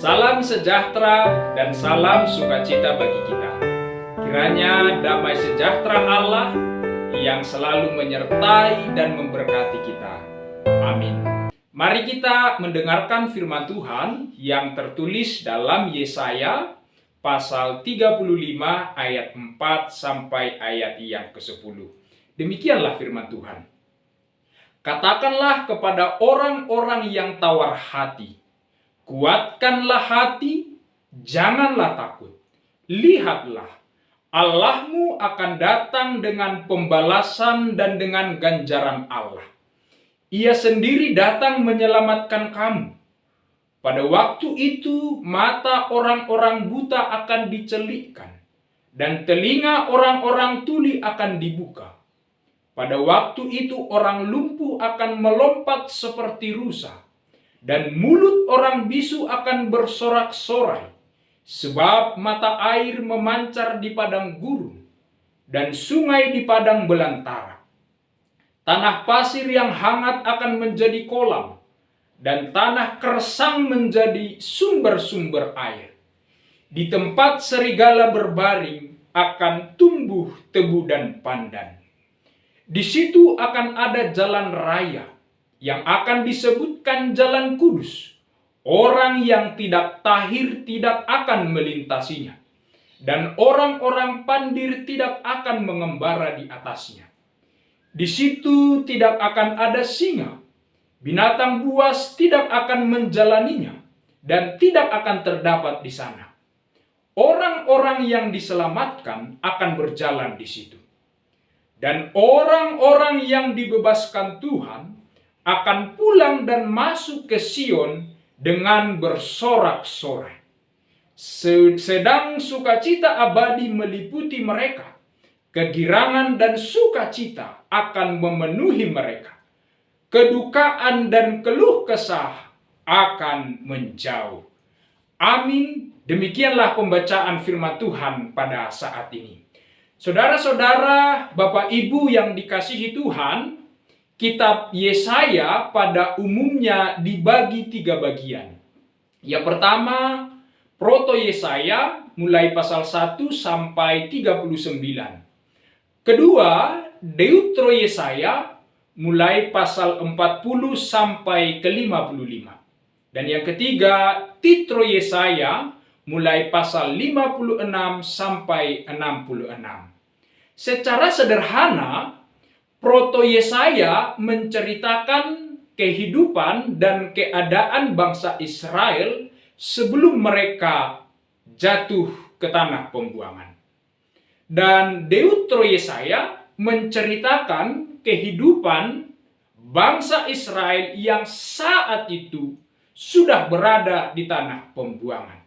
Salam sejahtera dan salam sukacita bagi kita. Kiranya damai sejahtera Allah yang selalu menyertai dan memberkati kita. Amin. Mari kita mendengarkan firman Tuhan yang tertulis dalam Yesaya pasal 35 ayat 4 sampai ayat yang ke-10. Demikianlah firman Tuhan. Katakanlah kepada orang-orang yang tawar hati, kuatkanlah hati, janganlah takut. Lihatlah, Allahmu akan datang dengan pembalasan dan dengan ganjaran Allah. Ia sendiri datang menyelamatkan kamu. Pada waktu itu, mata orang-orang buta akan dicelikkan, dan telinga orang-orang tuli akan dibuka. Pada waktu itu, orang lumpuh akan melompat seperti rusa, dan mulut orang bisu akan bersorak-sorai, sebab mata air memancar di padang gurun, dan sungai di padang belantara. Tanah pasir yang hangat akan menjadi kolam, dan tanah kersang menjadi sumber-sumber air. Di tempat serigala berbaring akan tumbuh tebu dan pandan. Di situ akan ada jalan raya, yang akan disebutkan jalan kudus. Orang yang tidak tahir tidak akan melintasinya, dan orang-orang pandir tidak akan mengembara di atasnya. Di situ tidak akan ada singa, binatang buas tidak akan menjalaninya, dan tidak akan terdapat di sana. Orang-orang yang diselamatkan akan berjalan di situ. Dan orang-orang yang dibebaskan Tuhan akan pulang dan masuk ke Sion dengan bersorak-sorai. Sedang sukacita abadi meliputi mereka. Kegirangan dan sukacita akan memenuhi mereka. Kedukaan dan keluh kesah akan menjauh. Amin. Demikianlah pembacaan firman Tuhan pada saat ini. Saudara-saudara, Bapak Ibu yang dikasihi Tuhan, Kitab Yesaya pada umumnya dibagi 3 bagian. Yang pertama, Proto Yesaya mulai pasal 1 sampai 39. Kedua, Deutro Yesaya mulai pasal 40 sampai ke 55. Dan yang ketiga, Titro Yesaya mulai pasal 56 sampai 66. Secara sederhana, Proto Yesaya menceritakan kehidupan dan keadaan bangsa Israel sebelum mereka jatuh ke tanah pembuangan. Dan Deutro Yesaya menceritakan kehidupan bangsa Israel yang saat itu sudah berada di tanah pembuangan.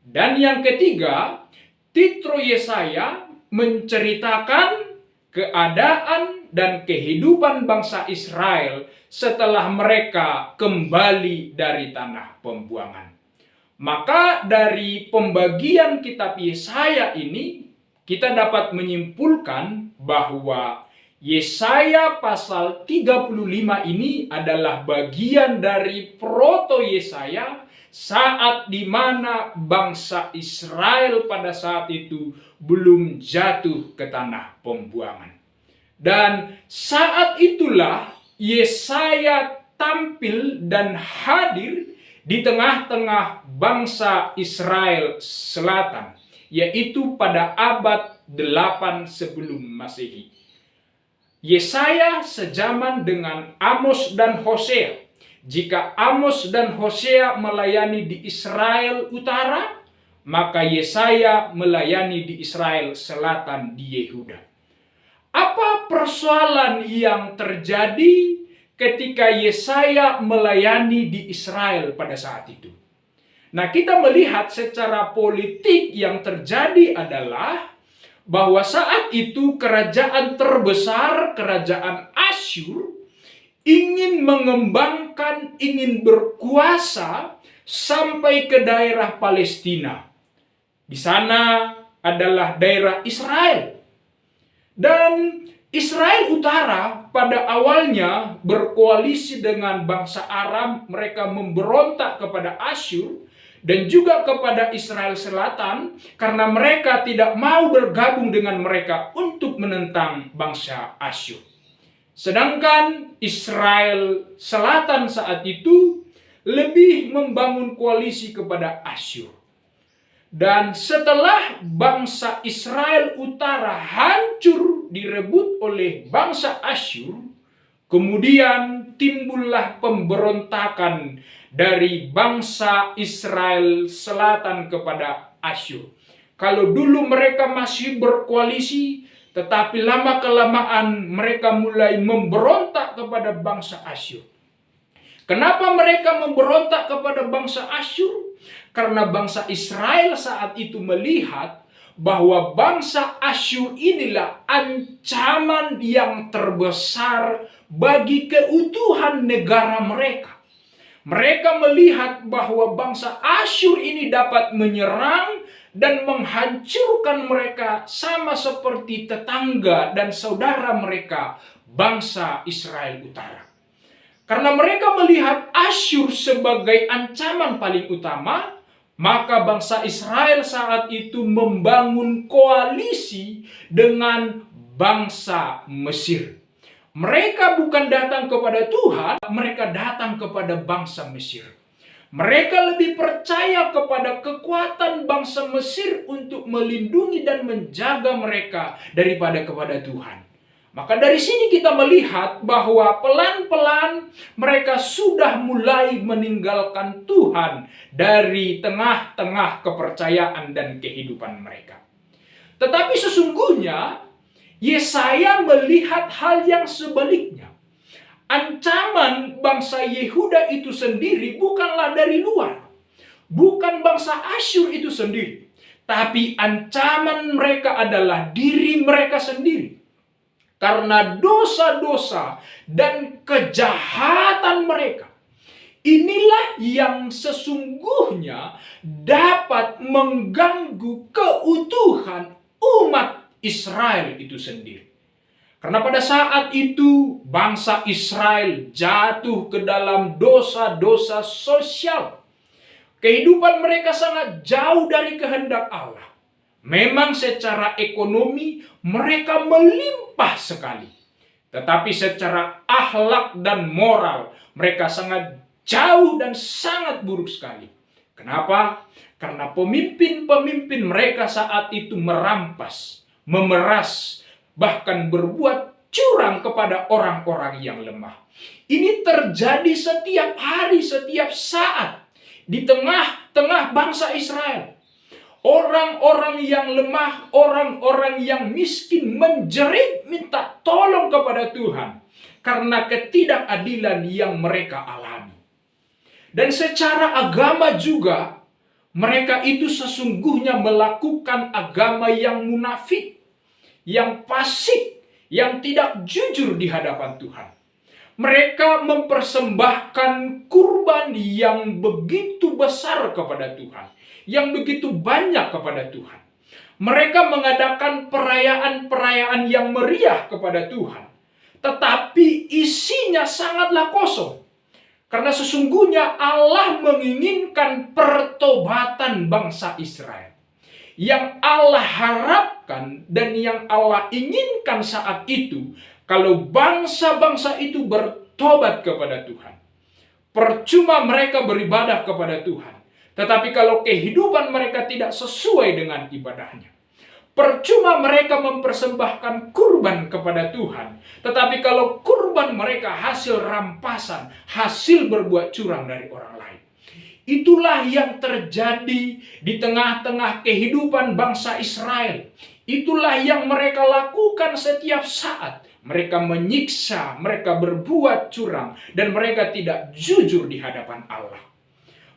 Dan yang ketiga, Titro Yesaya menceritakan keadaan dan kehidupan bangsa Israel setelah mereka kembali dari tanah pembuangan. Maka dari pembagian kitab Yesaya ini, kita dapat menyimpulkan bahwa Yesaya pasal 35 ini adalah bagian dari Proto Yesaya saat di mana bangsa Israel pada saat itu belum jatuh ke tanah pembuangan. Dan saat itulah Yesaya tampil dan hadir di tengah-tengah bangsa Israel Selatan, yaitu pada abad 8 sebelum Masehi. Yesaya sejaman dengan Amos dan Hosea. Jika Amos dan Hosea melayani di Israel Utara, maka Yesaya melayani di Israel Selatan di Yehuda. Apa persoalan yang terjadi ketika Yesaya melayani di Israel pada saat itu? Nah, kita melihat secara politik yang terjadi adalah bahwa saat itu kerajaan terbesar, kerajaan Asyur, ingin mengembangkan, ingin berkuasa sampai ke daerah Palestina. Di sana adalah daerah Israel. Dan Israel Utara pada awalnya berkoalisi dengan bangsa Aram, mereka memberontak kepada Asyur dan juga kepada Israel Selatan karena mereka tidak mau bergabung dengan mereka untuk menentang bangsa Asyur. Sedangkan Israel Selatan saat itu lebih membangun koalisi kepada Asyur. Dan setelah bangsa Israel Utara hancur direbut oleh bangsa Asyur, kemudian timbullah pemberontakan dari bangsa Israel Selatan kepada Asyur. Kalau dulu mereka masih berkoalisi, tetapi lama-kelamaan mereka mulai memberontak kepada bangsa Asyur. Kenapa mereka memberontak kepada bangsa Asyur? Karena bangsa Israel saat itu melihat bahwa bangsa Asyur inilah ancaman yang terbesar bagi keutuhan negara mereka. Mereka melihat bahwa bangsa Asyur ini dapat menyerang dan menghancurkan mereka sama seperti tetangga dan saudara mereka, bangsa Israel Utara. Karena mereka melihat Asyur sebagai ancaman paling utama, maka bangsa Israel saat itu membangun koalisi dengan bangsa Mesir. Mereka bukan datang kepada Tuhan, mereka datang kepada bangsa Mesir. Mereka lebih percaya kepada kekuatan bangsa Mesir untuk melindungi dan menjaga mereka daripada kepada Tuhan. Maka dari sini kita melihat bahwa pelan-pelan mereka sudah mulai meninggalkan Tuhan dari tengah-tengah kepercayaan dan kehidupan mereka. Tetapi sesungguhnya Yesaya melihat hal yang sebaliknya. Ancaman bangsa Yehuda itu sendiri bukanlah dari luar. Bukan bangsa Asyur itu sendiri. Tapi ancaman mereka adalah diri mereka sendiri. Karena dosa-dosa dan kejahatan mereka. Inilah yang sesungguhnya dapat mengganggu keutuhan umat Israel itu sendiri. Karena pada saat itu bangsa Israel jatuh ke dalam dosa-dosa sosial. Kehidupan mereka sangat jauh dari kehendak Allah. Memang secara ekonomi mereka melimpah sekali. Tetapi secara akhlak dan moral mereka sangat jauh dan sangat buruk sekali. Kenapa? Karena pemimpin-pemimpin mereka saat itu merampas, memeras, bahkan berbuat curang kepada orang-orang yang lemah. Ini terjadi setiap hari, setiap saat di tengah-tengah bangsa Israel. Orang-orang yang lemah, orang-orang yang miskin menjerit minta tolong kepada Tuhan karena ketidakadilan yang mereka alami. Dan secara agama juga mereka itu sesungguhnya melakukan agama yang munafik, yang fasik, yang tidak jujur di hadapan Tuhan. Mereka mempersembahkan kurban yang begitu besar kepada Tuhan, yang begitu banyak kepada Tuhan. Mereka mengadakan perayaan-perayaan yang meriah kepada Tuhan, tetapi isinya sangatlah kosong. Karena sesungguhnya Allah menginginkan pertobatan bangsa Israel. Yang Allah harapkan dan yang Allah inginkan saat itu, kalau bangsa-bangsa itu bertobat kepada Tuhan. Percuma mereka beribadah kepada Tuhan. Tetapi kalau kehidupan mereka tidak sesuai dengan ibadahnya. Percuma mereka mempersembahkan kurban kepada Tuhan. Tetapi kalau kurban mereka hasil rampasan, hasil berbuat curang dari orang lain. Itulah yang terjadi di tengah-tengah kehidupan bangsa Israel. Itulah yang mereka lakukan setiap saat. Mereka menyiksa, mereka berbuat curang, dan mereka tidak jujur di hadapan Allah.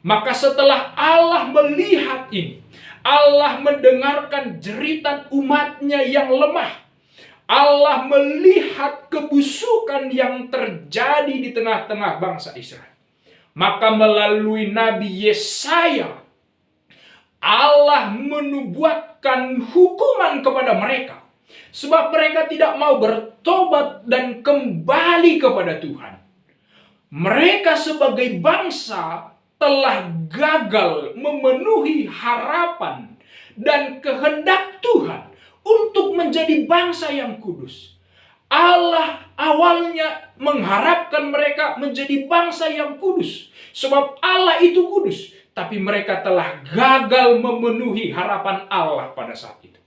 Maka setelah Allah melihat ini, Allah mendengarkan jeritan umatnya yang lemah. Allah melihat kebusukan yang terjadi di tengah-tengah bangsa Israel. Maka melalui Nabi Yesaya, Allah menubuatkan hukuman kepada mereka. Sebab mereka tidak mau bertobat dan kembali kepada Tuhan. Mereka sebagai bangsa telah gagal memenuhi harapan dan kehendak Tuhan untuk menjadi bangsa yang kudus. Allah awalnya mengharapkan mereka menjadi bangsa yang kudus, sebab Allah itu kudus, tapi mereka telah gagal memenuhi harapan Allah pada saat itu.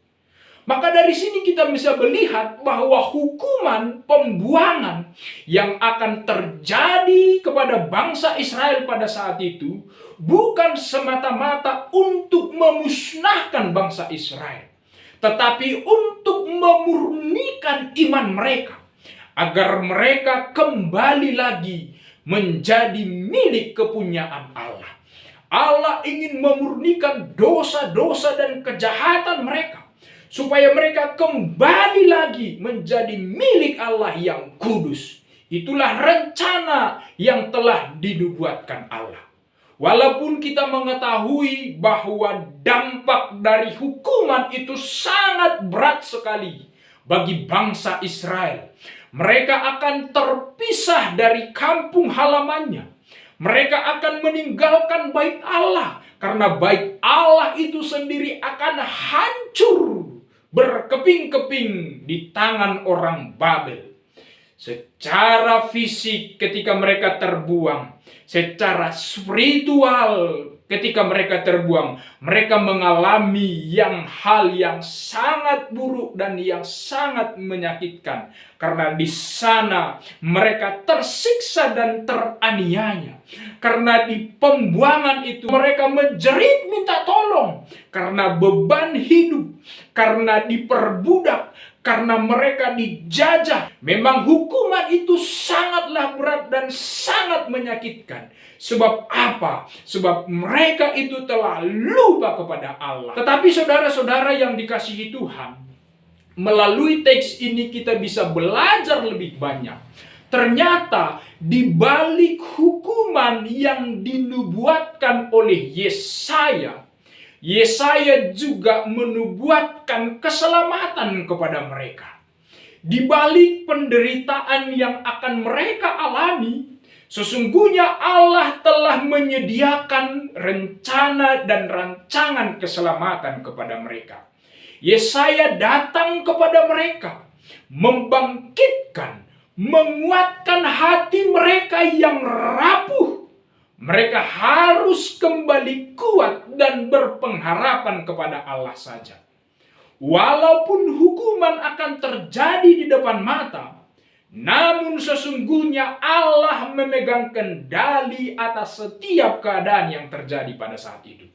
Maka dari sini kita bisa melihat bahwa hukuman pembuangan yang akan terjadi kepada bangsa Israel pada saat itu bukan semata-mata untuk memusnahkan bangsa Israel, tetapi untuk memurnikan iman mereka, agar mereka kembali lagi menjadi milik kepunyaan Allah. Allah ingin memurnikan dosa-dosa dan kejahatan mereka, supaya mereka kembali lagi menjadi milik Allah yang kudus. Itulah rencana yang telah dinubuatkan Allah. Walaupun kita mengetahui bahwa dampak dari hukuman itu sangat berat sekali bagi bangsa Israel. Mereka akan terpisah dari kampung halamannya. Mereka akan meninggalkan bait Allah, karena bait Allah itu sendiri akan hancur berkeping-keping di tangan orang Babel. Secara fisik ketika mereka terbuang, secara spiritual ketika mereka terbuang, mereka mengalami hal yang sangat buruk dan yang sangat menyakitkan. Karena di sana mereka tersiksa dan teraniaya. Karena di pembuangan itu mereka menjerit minta tolong karena beban hidup, karena diperbudak, karena mereka dijajah. Memang hukuman itu sangatlah berat dan sangat menyakitkan. Sebab apa? Sebab mereka itu telah lupa kepada Allah. Tetapi saudara-saudara yang dikasihi Tuhan, melalui teks ini kita bisa belajar lebih banyak. Ternyata di balik hukuman yang dinubuatkan oleh Yesaya, Yesaya juga menubuatkan keselamatan kepada mereka. Di balik penderitaan yang akan mereka alami, sesungguhnya Allah telah menyediakan rencana dan rancangan keselamatan kepada mereka. Yesaya datang kepada mereka, membangkitkan, menguatkan hati mereka yang rapuh. Mereka harus kembali kuat dan berpengharapan kepada Allah saja. Walaupun hukuman akan terjadi di depan mata, namun sesungguhnya Allah memegang kendali atas setiap keadaan yang terjadi pada saat itu.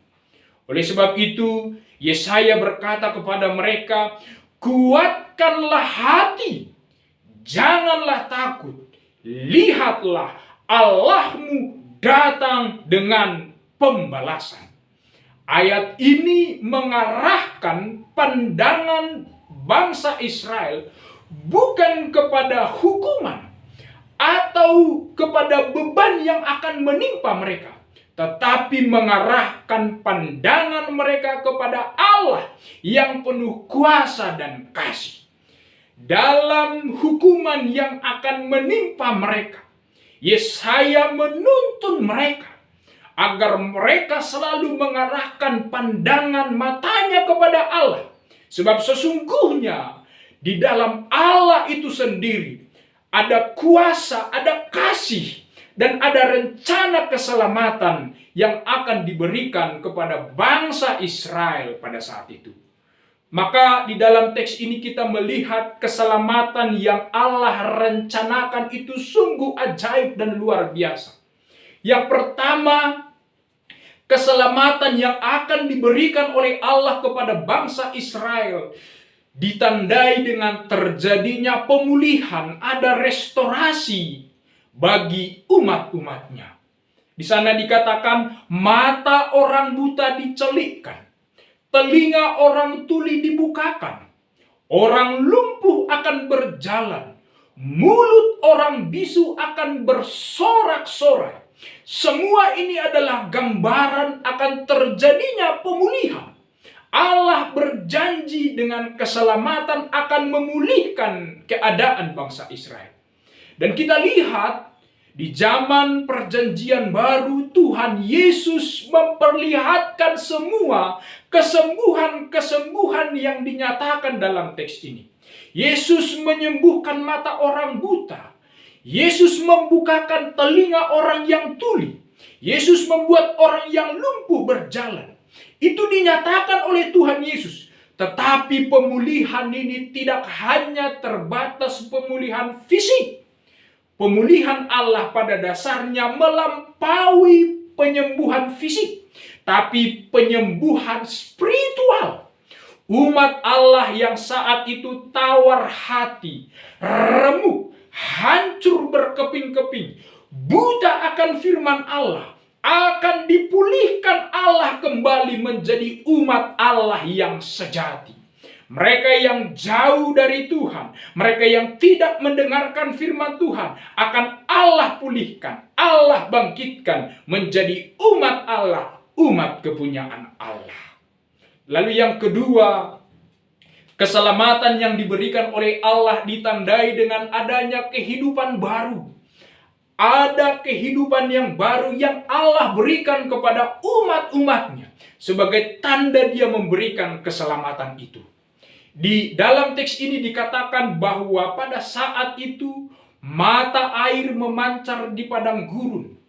Oleh sebab itu, Yesaya berkata kepada mereka, kuatkanlah hati, janganlah takut, lihatlah Allahmu datang dengan pembalasan. Ayat ini mengarahkan pandangan bangsa Israel bukan kepada hukuman atau kepada beban yang akan menimpa mereka, tetapi mengarahkan pandangan mereka kepada Allah yang penuh kuasa dan kasih. Dalam hukuman yang akan menimpa mereka, Yesaya menuntun mereka agar mereka selalu mengarahkan pandangan matanya kepada Allah. Sebab sesungguhnya di dalam Allah itu sendiri ada kuasa, ada kasih, dan ada rencana keselamatan yang akan diberikan kepada bangsa Israel pada saat itu. Maka di dalam teks ini kita melihat keselamatan yang Allah rencanakan itu sungguh ajaib dan luar biasa. Yang pertama, keselamatan yang akan diberikan oleh Allah kepada bangsa Israel ditandai dengan terjadinya pemulihan, ada restorasi bagi umat-umatnya. Di sana dikatakan mata orang buta dicelikkan, telinga orang tuli dibukakan, orang lumpuh akan berjalan, mulut orang bisu akan bersorak-sorai. Semua ini adalah gambaran akan terjadinya pemulihan. Allah berjanji dengan keselamatan akan memulihkan keadaan bangsa Israel. Dan kita lihat Di zaman perjanjian baru, Tuhan Yesus memperlihatkan semua kesembuhan-kesembuhan yang dinyatakan dalam teks ini. Yesus menyembuhkan mata orang buta. Yesus membukakan telinga orang yang tuli. Yesus membuat orang yang lumpuh berjalan. Itu dinyatakan oleh Tuhan Yesus. Tetapi pemulihan ini tidak hanya terbatas pemulihan fisik. Pemulihan Allah pada dasarnya melampaui penyembuhan fisik, tapi penyembuhan spiritual. Umat Allah yang saat itu tawar hati, remuk, hancur berkeping-keping, buta akan firman Allah, akan dipulihkan Allah kembali menjadi umat Allah yang sejati. Mereka yang jauh dari Tuhan, mereka yang tidak mendengarkan firman Tuhan, akan Allah pulihkan, Allah bangkitkan menjadi umat Allah, umat kepunyaan Allah. Lalu yang kedua, keselamatan yang diberikan oleh Allah ditandai dengan adanya kehidupan baru. Ada kehidupan yang baru yang Allah berikan kepada umat-umatnya sebagai tanda Dia memberikan keselamatan itu. Di dalam teks ini dikatakan bahwa pada saat itu mata air memancar di padang gurun,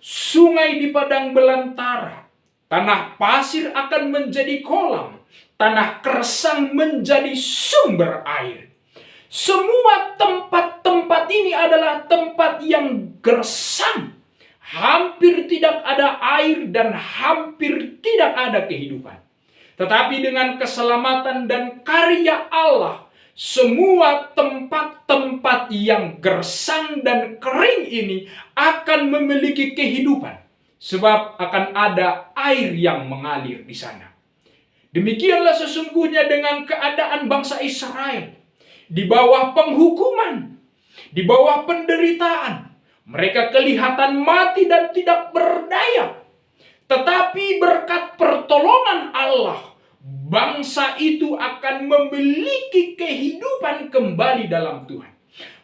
sungai di padang belantara, tanah pasir akan menjadi kolam, tanah kersang menjadi sumber air. Semua tempat-tempat ini adalah tempat yang gersang, hampir tidak ada air dan hampir tidak ada kehidupan. Tetapi dengan keselamatan dan karya Allah, semua tempat-tempat yang gersang dan kering ini akan memiliki kehidupan. Sebab akan ada air yang mengalir di sana. Demikianlah sesungguhnya dengan keadaan bangsa Israel. Di bawah penghukuman, di bawah penderitaan. Mereka kelihatan mati dan tidak berdaya. Tetapi berkat pertolongan Allah, bangsa itu akan memiliki kehidupan kembali dalam Tuhan.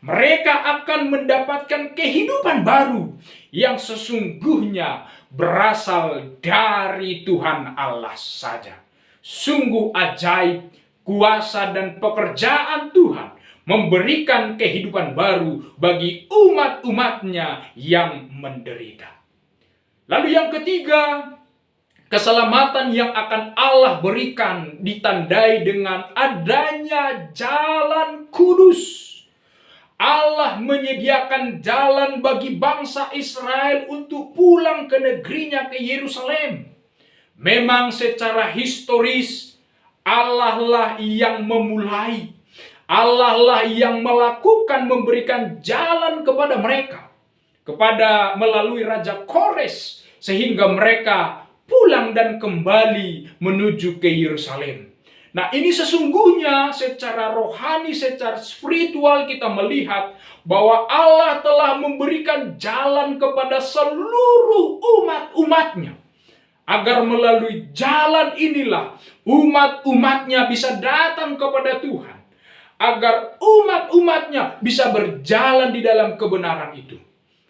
Mereka akan mendapatkan kehidupan baru yang sesungguhnya berasal dari Tuhan Allah saja. Sungguh ajaib kuasa dan pekerjaan Tuhan memberikan kehidupan baru bagi umat-umatnya yang menderita. Lalu yang ketiga, keselamatan yang akan Allah berikan ditandai dengan adanya jalan kudus. Allah menyediakan jalan bagi bangsa Israel untuk pulang ke negerinya, ke Yerusalem. Memang secara historis Allah lah yang memulai, Allah lah yang melakukan memberikan jalan kepada mereka, melalui Raja Kores, sehingga mereka pulang dan kembali menuju ke Yerusalem. Nah, ini sesungguhnya secara rohani, secara spiritual kita melihat bahwa Allah telah memberikan jalan kepada seluruh umat-umatnya. Agar melalui jalan inilah umat-umatnya bisa datang kepada Tuhan. Agar umat-umatnya bisa berjalan di dalam kebenaran itu.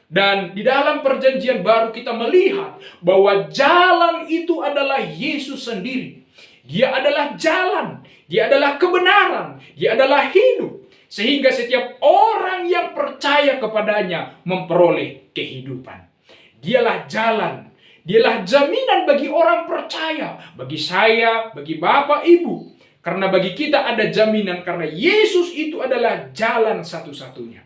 Dan di dalam perjanjian baru kita melihat bahwa jalan itu adalah Yesus sendiri. Dia adalah jalan, Dia adalah kebenaran, Dia adalah hidup. Sehingga setiap orang yang percaya kepadanya memperoleh kehidupan. Dialah jalan, Dialah jaminan bagi orang percaya, bagi saya, bagi Bapak, Ibu. Karena bagi kita ada jaminan karena Yesus itu adalah jalan satu-satunya.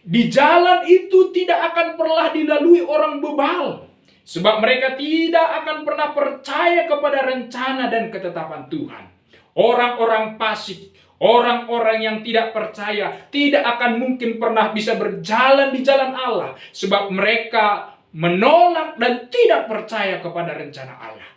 Di jalan itu tidak akan pernah dilalui orang bebal. Sebab mereka tidak akan pernah percaya kepada rencana dan ketetapan Tuhan. Orang-orang fasik, orang-orang yang tidak percaya, tidak akan mungkin pernah bisa berjalan di jalan Allah. Sebab mereka menolak dan tidak percaya kepada rencana Allah.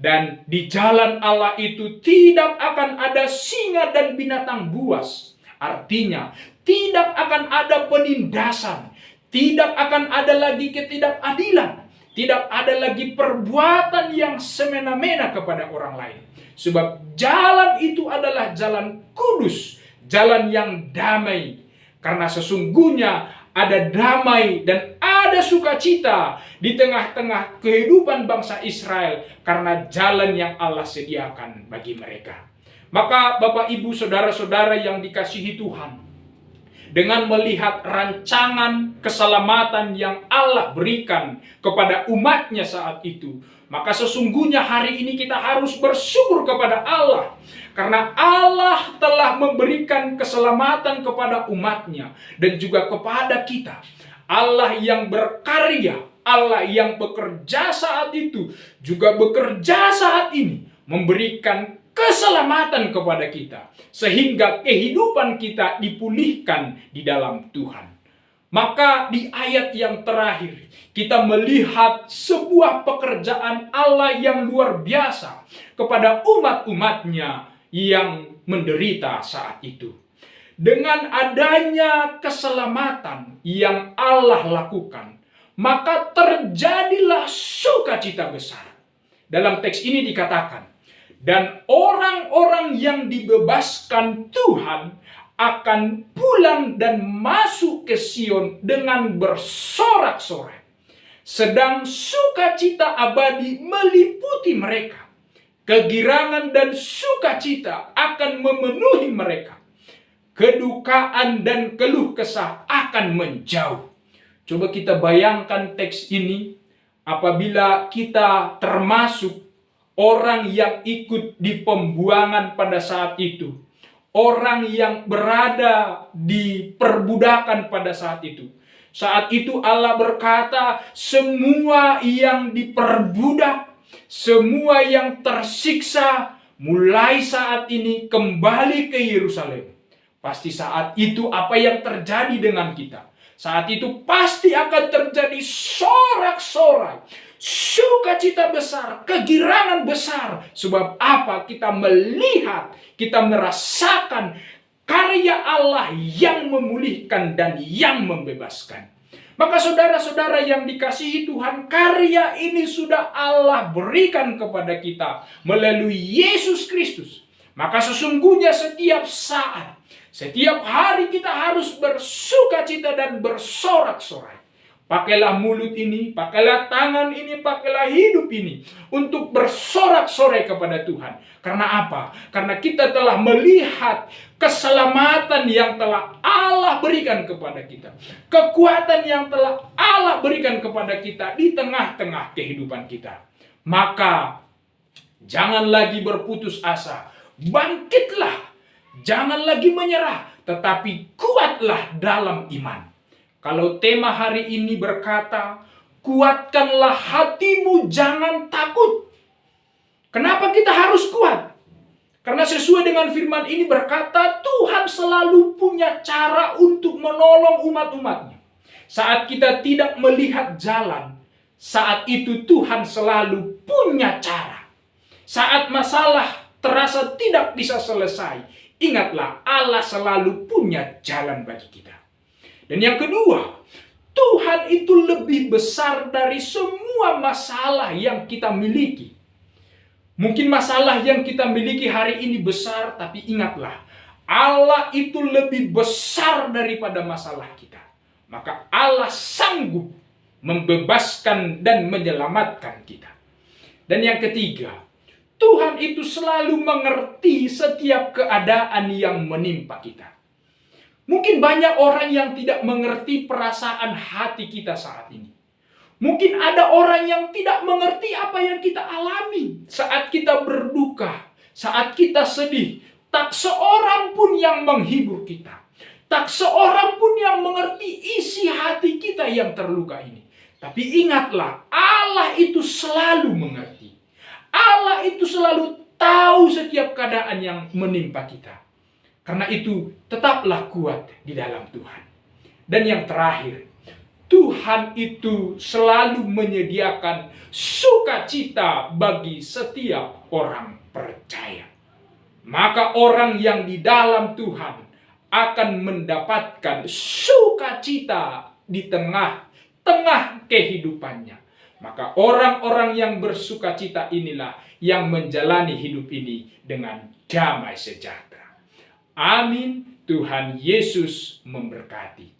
Dan di jalan Allah itu tidak akan ada singa dan binatang buas. Artinya, tidak akan ada penindasan. Tidak akan ada lagi ketidakadilan. Tidak ada lagi perbuatan yang semena-mena kepada orang lain. Sebab jalan itu adalah jalan kudus, jalan yang damai. Karena sesungguhnya ada damai dan ada sukacita di tengah-tengah kehidupan bangsa Israel karena jalan yang Allah sediakan bagi mereka. Maka Bapak Ibu Saudara-saudara yang dikasihi Tuhan, dengan melihat rancangan keselamatan yang Allah berikan kepada umatnya saat itu, maka sesungguhnya hari ini kita harus bersyukur kepada Allah. Karena Allah telah memberikan keselamatan kepada umatnya dan juga kepada kita. Allah yang berkarya, Allah yang bekerja saat itu, juga bekerja saat ini, memberikan keselamatan kepada kita. Sehingga kehidupan kita dipulihkan di dalam Tuhan. Maka di ayat yang terakhir, kita melihat sebuah pekerjaan Allah yang luar biasa kepada umat-umatnya yang menderita saat itu. Dengan adanya keselamatan yang Allah lakukan, maka terjadilah sukacita besar. Dalam teks ini dikatakan, dan orang-orang yang dibebaskan Tuhan akan pulang dan masuk ke Sion dengan bersorak-sorai. Sedang sukacita abadi meliputi mereka. Kegirangan dan sukacita akan memenuhi mereka. Kedukaan dan keluh kesah akan menjauh. Coba kita bayangkan teks ini apabila kita termasuk orang yang ikut di pembuangan pada saat itu. Orang yang berada di perbudakan pada saat itu. Saat itu Allah berkata, semua yang diperbudak, semua yang tersiksa, mulai saat ini kembali ke Yerusalem. Pasti saat itu apa yang terjadi dengan kita? Saat itu pasti akan terjadi sorak-sorai, sukacita besar, kegirangan besar. Sebab apa? Kita melihat, kita merasakan karya Allah yang memulihkan dan yang membebaskan. Maka saudara-saudara yang dikasihi Tuhan, karya ini sudah Allah berikan kepada kita melalui Yesus Kristus. Maka sesungguhnya setiap saat, setiap hari kita harus bersukacita dan bersorak-sorai. Pakailah mulut ini, pakailah tangan ini, pakailah hidup ini untuk bersorak-sorai kepada Tuhan. Karena apa? Karena kita telah melihat keselamatan yang telah Allah berikan kepada kita. Kekuatan yang telah Allah berikan kepada kita di tengah-tengah kehidupan kita. Maka jangan lagi berputus asa. Bangkitlah. Jangan lagi menyerah, tetapi kuatlah dalam iman. Kalau tema hari ini berkata, kuatkanlah hatimu, jangan takut. Kenapa kita harus kuat? Karena sesuai dengan firman ini berkata, Tuhan selalu punya cara untuk menolong umat-umatnya. Saat kita tidak melihat jalan, saat itu Tuhan selalu punya cara. Saat masalah terasa tidak bisa selesai, ingatlah Allah selalu punya jalan bagi kita. Dan yang kedua, Tuhan itu lebih besar dari semua masalah yang kita miliki. Mungkin masalah yang kita miliki hari ini besar, tapi ingatlah, Allah itu lebih besar daripada masalah kita. Maka Allah sanggup membebaskan dan menyelamatkan kita. Dan yang ketiga, Tuhan itu selalu mengerti setiap keadaan yang menimpa kita. Mungkin banyak orang yang tidak mengerti perasaan hati kita saat ini. Mungkin ada orang yang tidak mengerti apa yang kita alami saat kita berduka, saat kita sedih. Tak seorang pun yang menghibur kita. Tak seorang pun yang mengerti isi hati kita yang terluka ini. Tapi ingatlah, Allah itu selalu mengerti. Allah itu selalu tahu setiap keadaan yang menimpa kita. Karena itu, tetaplah kuat di dalam Tuhan. Dan yang terakhir, Tuhan itu selalu menyediakan sukacita bagi setiap orang percaya. Maka orang yang di dalam Tuhan akan mendapatkan sukacita di tengah-tengah kehidupannya. Maka orang-orang yang bersukacita inilah yang menjalani hidup ini dengan damai sejahtera. Amin. Tuhan Yesus memberkati.